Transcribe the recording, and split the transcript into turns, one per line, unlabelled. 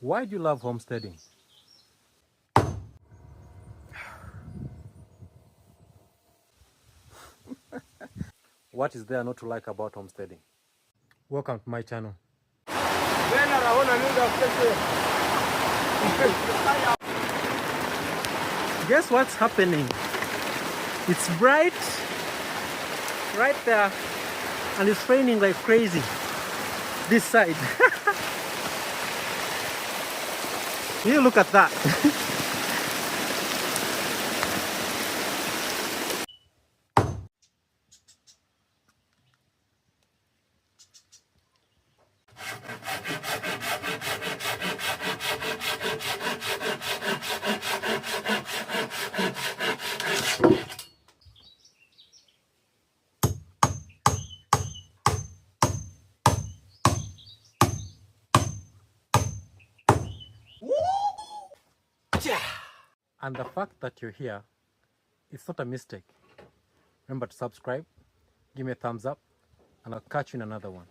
Why do you love homesteading? What is there not to like about homesteading? Welcome to my channel. Guess what's happening? It's bright right there and it's raining like crazy this side. You look at that. And the fact that you're here, it's not a mistake. Remember to subscribe, give me a thumbs up, and I'll catch you in another one.